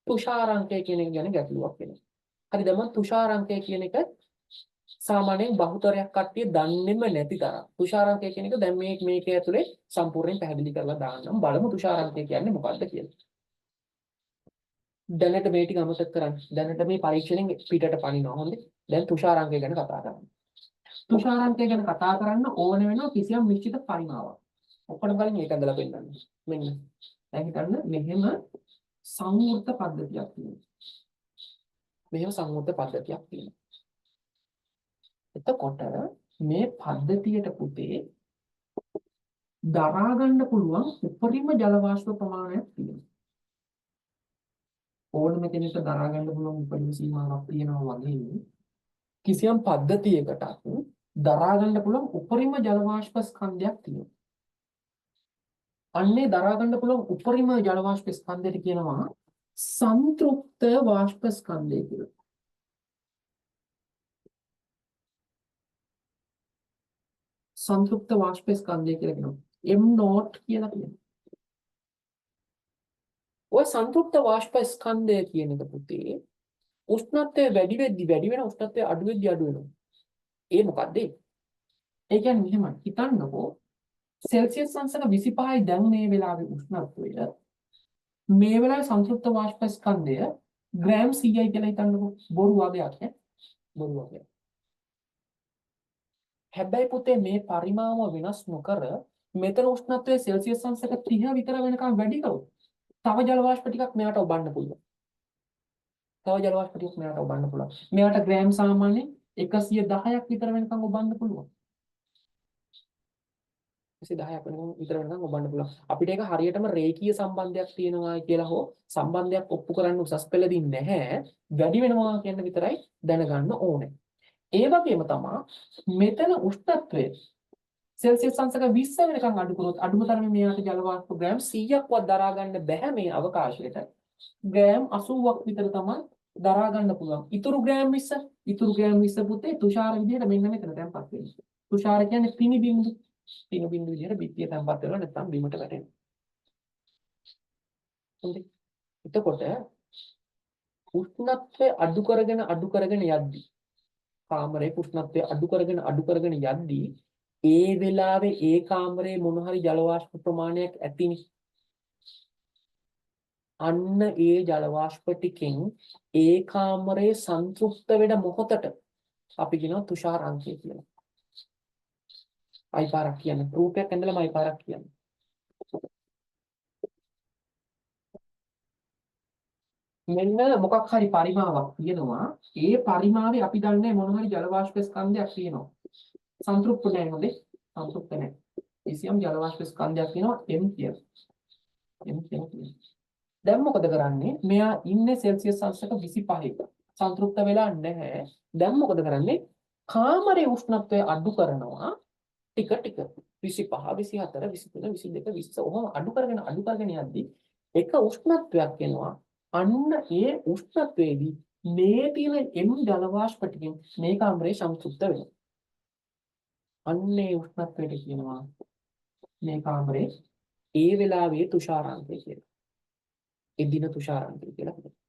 තුෂාරාංකය කියන එක ගැන ගැටලුවක් වෙනවා. හරිද? මම තුෂාරාංකය කියන එක සාමාන්‍යයෙන් බහුතරයක් කට්ටිය දන්නේම නැති තරම්. තුෂාරාංකය කියන එක දැන් මේක ඇතුලේ සම්පූර්ණයෙන් පැහැදිලි කරලා දාන්නම්. බලමු තුෂාරාංකය කියන්නේ මොකක්ද කියලා. දැනට මේ ටික අමතක කරන්න. දැනට මේ පරීක්ෂණයෙන් පිටට පනිනවා. හොඳේ. දැන් තුෂාරාංකය ගැන කතා කරමු. තුෂාරාංකය ගැන කතා කරන්න ඕන වෙනවා කිසියම් නිශ්චිත පරිමාවක්. ඔක්කොම කලින් මේක ඇඳලා පෙන්නන්න. මෙන්න. දැන් හිතන්න මෙහෙම සංවෘත පද්ධතියක් තියෙනවා. මෙහෙම සංවෘත පද්ධතියක් තියෙනවා. එතකොට මේ පද්ධතියට පුතේ දරා ගන්න පුළුවන් උපරිම ජල වාෂ්ප ප්‍රමාණයක් තියෙනවා. ඕනම කෙනෙකුට දරා ගන්න පුළුවන් උපරිම සීමාවක් තියෙනවා වගේ කිසියම් පද්ධතියකට දරා ගන්න පුළුවන් උපරිම ජල වාෂ්ප ස්කන්ධයක් තියෙනවා. අන්නේ දරා ගන්න පුළුවන් උපරිම ජල වාෂ්ප ස්කන්ධයට කියනවා සංතෘප්ත වාෂ්ප ස්කන්ධය කියලා. සංතෘප්ත වාෂ්ප ස්කන්ධය කියලා කියනවා. M0 කියලා කියනවා. ඔය සංතෘප්ත වාෂ්ප ස්කන්ධය කියන එක පුතේ උෂ්ණත්වය වැඩි වෙන උෂ්ණත්වය අඩු වෙනවා. ඒ මොකද්ද? ඒ කියන්නේ මෙහෙමයි. හිතන්නකෝ සෙල්සියස් අංශක 25යි දැන් මේ වෙලාවේ උෂ්ණත්වය. මේ වෙලාවේ සංතෘප්ත වාෂ්ප ස්කන්ධය ග්‍රෑම් 100යි කියලා හිතන්නකෝ. බොරු වගේක් නේ. බොරු වගේක්. හැබැයි පුතේ මේ පරිමාව වෙනස් නොකර මෙතන උෂ්ණත්වය සෙල්සියස් අංශක 30 විතර වෙනකම් වැඩි කරොත් තව ජල වාෂ්ප ටිකක් මෙයාට ඔබන්න පුළුවන්. මෙයාට ග්‍රෑම් සාමාන්‍යයෙන් 110ක් විතර වෙනකම් ඔබන්න පුළුවන්. 110ක් විතර වෙනකම් ඔබන්න පුළුවන්. අපිට ඒක හරියටම රේඛීය සම්බන්ධයක් තියෙනවා කියලා හෝ සම්බන්ධයක් ඔප්පු කරන්න උසස් පෙළ දින්නේ නැහැ. වැඩි වෙනවා කියන විතරයි දැනගන්න ඕනේ. ඒ වගේම තමයි මෙතන උෂ්ණත්වය සෙල්සියස් අංශක 20 වෙනකම් අඩු කරොත් අඩුම තරමේ මෙයාට ජල වාෂ්ප ග්‍රෑම් 100ක්වත් දරා ගන්න බැහැ මේ අවකාශයට. ග්‍රෑම් 80ක් විතර තමයි දරා ගන්න පුළුවන්. ඉතුරු ග්‍රෑම් 20 පුතේ තුෂාර විදිහට මෙන්න මෙතන තැම්පත් වෙනවා. තුෂාර කියන්නේ පිනි බින්දු. පිනි බින්දු විදිහට බිත්තිය තැම්පත් වෙනවා නැත්නම් බිමට වැටෙනවා. හොඳයි. එතකොට උෂ්ණත්වය අඩු කරගෙන යද්දී කාමරයේ උෂ්ණත්වය අඩු කරගෙන යද්දී ඒ වෙලාවේ ඒ කාමරේ මොන හරි ජල වාෂ්ප ප්‍රමාණයක් ඇතිනේ. අන්න ඒ ජල වාෂ්ප ටිකෙන් ඒ කාමරේ සංතෘප්ත වෙන මොහොතට අපි කියනවා තුෂාරාංකය කියලා. අයිපාරක් කියන්නේ රූපයක් ඇඳලාම අයිපාරක් කියන්නේ. මෙන්න මොකක් හරි පරිමාවක් තියෙනවා. ඒ පරිමාවේ අපි දන්නේ මොන හරි ජල වාෂ්ප ස්කන්ධයක් තියෙනවා. සංතෘප්ත නැහැ නේද? සංතෘප්ත නැහැ. කිසියම් ජල වාෂ්ප ස්කන්ධයක් තියෙනවා M කියලා. M කියලා. දැන් මොකද කරන්නේ? මෙයා ඉන්නේ සෙල්සියස් අංශක 25ක. සංතෘප්ත වෙලා නැහැ. දැන් මොකද කරන්නේ? කාමරයේ උෂ්ණත්වය අඩු කරනවා ටික 25, 24, 23, 22, 20 ඔහොම අඩු කරගෙන යද්දී එක උෂ්ණත්වයක් එනවා. අන්න ඒ උෂ්ණත්වයේදී මේ තියෙන M ජල වාෂ්ප ටිකෙන් මේ කාමරේ සංතෘප්ත වෙනවා. අන්නේ උෂ්ණත්වයට කියනවා මේ කාමරේ ඒ වෙලාවේ තුෂාරාංකය කියලා. එදින තුෂාරාංකය කියලා කියනවා.